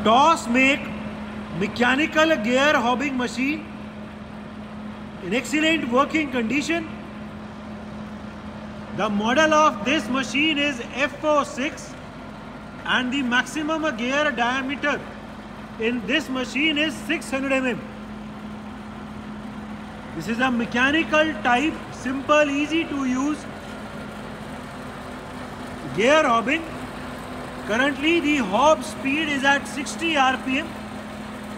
Toss make mechanical gear hobbing machine in excellent working condition. The model of this machine is F06 and the maximum gear diameter in this machine is 600 mm. This is a mechanical type, simple, easy to use gear hobbing. Currently the hob speed is at 60 rpm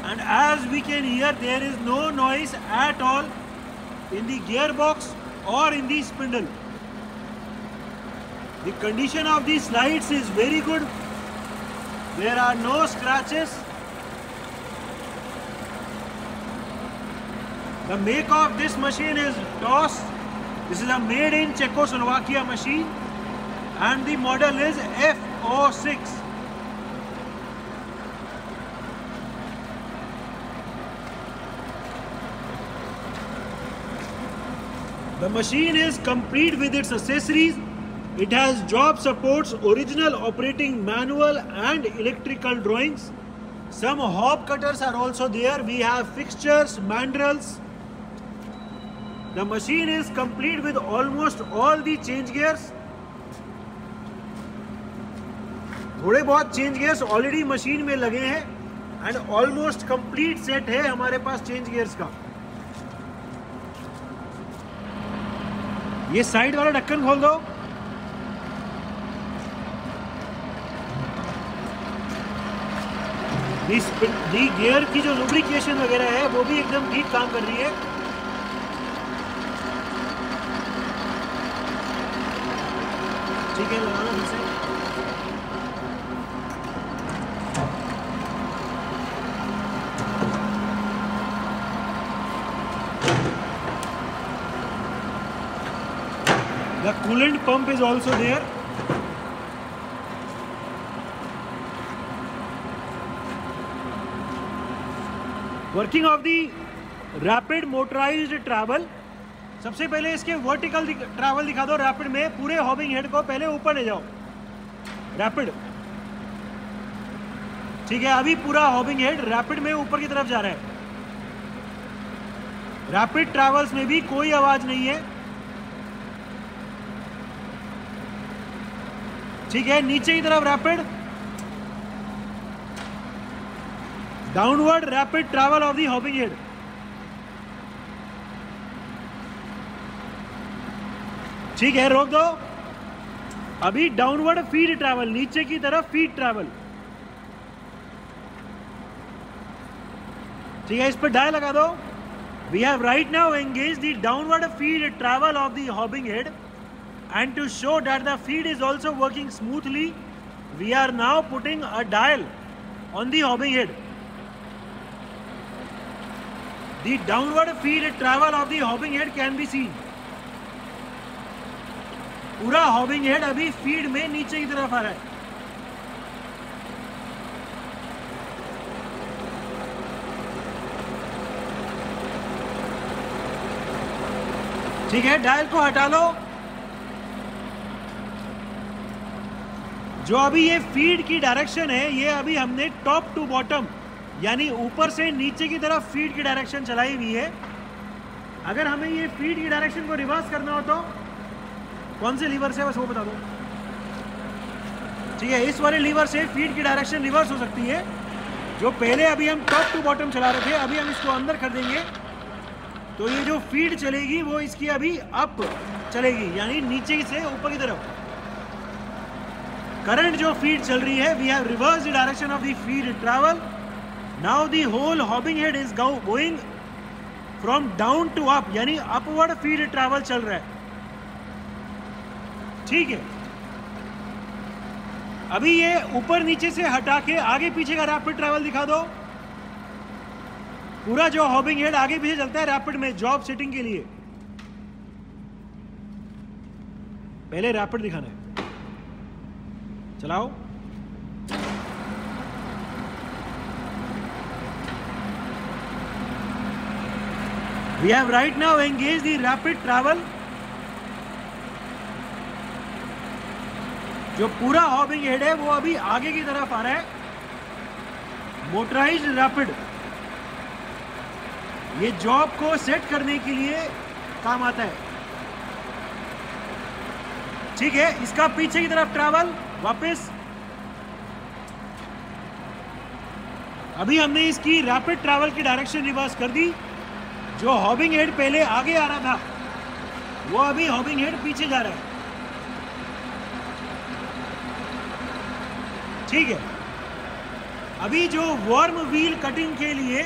and as we can hear there is no noise at all in the gearbox or in the spindle. The condition of the slides is very good. There are no scratches. The make of this machine is TOS. This is a made in Czechoslovakia machine and the model is F06. The machine is complete with its accessories. It has job supports, original operating manual and electrical drawings. Some hob cutters are also there. We have fixtures, mandrels. The machine is complete with almost all the change gears. थोड़े बहुत change gears already machine में लगे हैं and almost complete set है हमारे पास change gears का. ये side वाला ढक्कन खोल दो. दी गियर की जो लुब्रिकेशन वगैरह है वो भी एकदम ठीक काम कर रही है. ठीक है, लगाना फिर से. The coolant pump is also there. Working of the rapid motorized travel. सबसे पहले इसके वर्टिकल ट्रैवल दिखा दो. रैपिड में पूरे हॉबिंग हेड को पहले ऊपर ले जाओ. रैपिड. ठीक है, अभी पूरा हॉबिंग हेड रैपिड में ऊपर की तरफ जा रहा है. रैपिड ट्रैवल्स में भी कोई आवाज नहीं है. ठीक है, नीचे की तरफ rapid. Downward rapid travel of the hobbing head. ठीक है, रोक दो. अभी डाउनवर्ड फीड ट्रैवल, नीचे की तरफ फीड ट्रैवल. ठीक है, इस पर डायल लगा दो. We have right now engage the downward feed travel of the hobbing head. And to show that the feed is also working smoothly, we are now putting a dial on the hobbing head. The downward feed travel of the hobbing head can be seen. पूरा hobbing head अभी feed में नीचे की तरफ आ रहा है. ठीक है, डायल को हटा लो. जो अभी ये फीड की डायरेक्शन है, ये अभी हमने टॉप टू बॉटम यानी ऊपर से नीचे की तरफ फीड की डायरेक्शन चलाई हुई है. अगर हमें ये फीड की डायरेक्शन को रिवर्स करना हो तो कौन से लीवर से, बस वो बता दो. ठीक है, इस वाले लीवर से फीड की डायरेक्शन रिवर्स हो सकती है. जो पहले अभी हम टॉप टू बॉटम चला रहे थे, अभी हम इसको अंदर कर देंगे तो ये जो फीड चलेगी वो इसकी अभी अप चलेगी यानी नीचे से ऊपर की तरफ. करंट जो फीड चल रही है, we have reverse the direction of the feed travel. Now the whole hobbing head is going from down to up यानी अपवर्ड फीड ट्रैवल चल रहा है. ठीक है, अभी ये ऊपर नीचे से हटा के आगे पीछे का रैपिड ट्रैवल दिखा दो. पूरा जो हॉबिंग हेड आगे पीछे चलता है रैपिड में जॉब सेटिंग के लिए. पहले रैपिड दिखाना है. चलाओ. We have right now engaged the rapid travel. जो पूरा हॉबिंग हेड है वो अभी आगे की तरफ आ रहा है. मोटराइज्ड रैपिड, ये जॉब को सेट करने के लिए काम आता है। ठीक है, इसका पीछे की तरफ ट्रैवल वापस। अभी हमने इसकी रैपिड ट्रैवल की डायरेक्शन रिवर्स कर दी। जो हॉबिंग हेड पहले आगे आ रहा था वो अभी हॉबिंग हेड पीछे जा रहा है। ठीक है, अभी जो वर्म व्हील कटिंग के लिए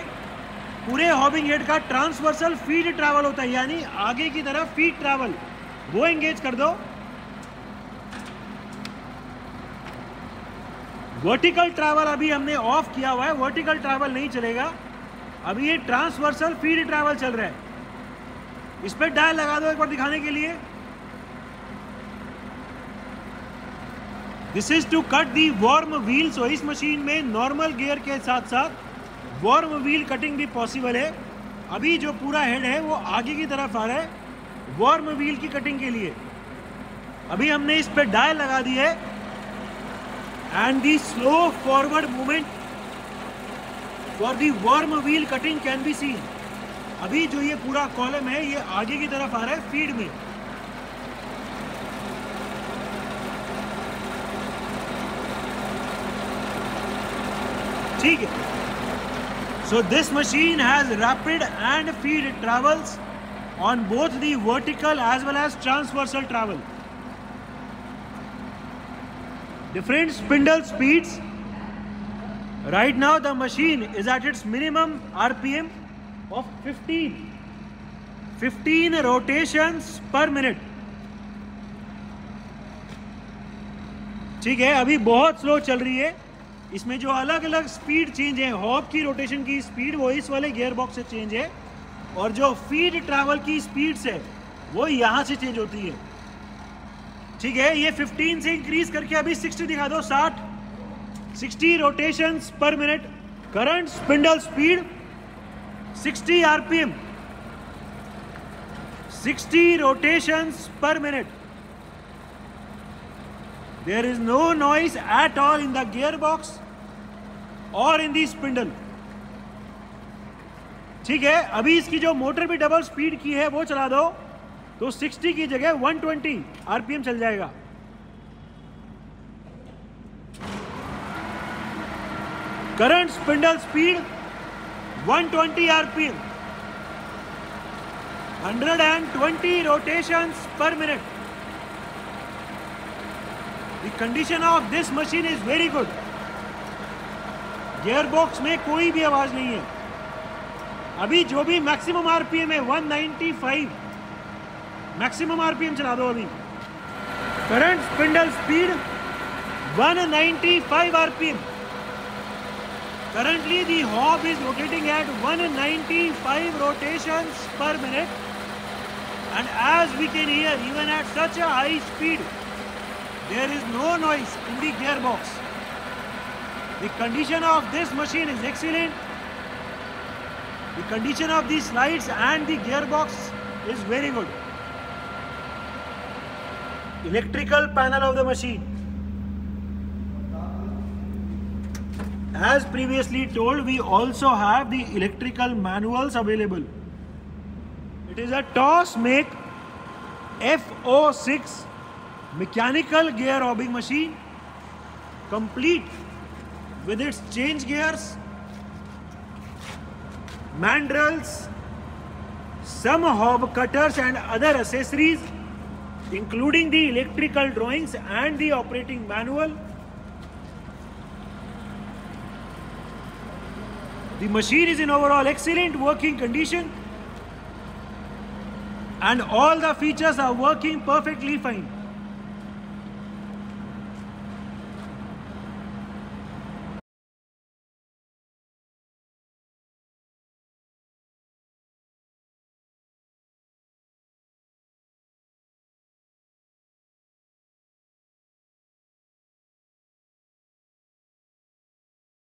पूरे हॉबिंग हेड का ट्रांसवर्सल फीड ट्रैवल होता है, यानी आगे की तरफ फीड ट्रैवल, वो एंगेज कर दो। वर्टिकल ट्रैवल अभी हमने ऑफ किया हुआ है, वर्टिकल ट्रैवल नहीं चलेगा। अभी ये ट्रांसवर्सल फीड ट्रैवल चल रहा है। इस पर डायल लगा दो एक बार दिखाने के लिए। This is to cut the worm wheel. So इस मशीन में नॉर्मल गियर के साथ साथ वर्म व्हील कटिंग भी पॉसिबल है। अभी जो पूरा हेड है वो आगे की तरफ आ रहा है वर्म व्हील की कटिंग के लिए। अभी हमने इस पर डायल लगा दी है and the slow forward movement for the worm wheel cutting can be seen. अभी जो ये पूरा कॉलम है ये आगे की तरफ आ रहा है फीड में। ठीक है, so this machine has rapid and feed travels on both the vertical as well as transversal travel. Different spindle speeds. Right now the machine is at its minimum RPM of 15 rotations per minute. ठीक है, अभी बहुत slow चल रही है। इसमें जो अलग अलग स्पीड चेंज है, हॉब की रोटेशन की स्पीड वो इस वाले गियर बॉक्स से चेंज है, और जो फीड ट्रैवल की स्पीड्स है वो यहाँ से चेंज होती है। ठीक है, ये 15 से इंक्रीज करके अभी 60 दिखा दो। 60 रोटेशंस पर minute. Current spindle speed 60 RPM, 60 rotations per minute. There is no noise at all in the gearbox or in the spindle. ठीक है, अभी इसकी जो मोटर भी डबल स्पीड की है वो चला दो तो 60 की जगह 120 आरपीएम चल जाएगा। Current spindle speed 120 RPM, 120 rotations per minute. The condition of this machine is very good. Gearbox में कोई भी आवाज नहीं है। अभी जो भी मैक्सिमम आरपीएम है 195 मैक्सिमम आरपीएम चला दो। अभी current spindle speed 195 RPM. Currently the hob is rotating at 195 rotations per minute, and as we can hear, even at such a high speed, there is no noise in the gearbox. The condition of this machine is excellent. The condition of the slides and the gearbox is very good. Electrical panel of the machine. As previously told, we also have the electrical manuals available. It is a Tossmake F06 mechanical gear hobbing machine, complete with its change gears, mandrels, some hob cutters and other accessories, including the electrical drawings and the operating manual. The machine is in overall excellent working condition and all the features are working perfectly fine.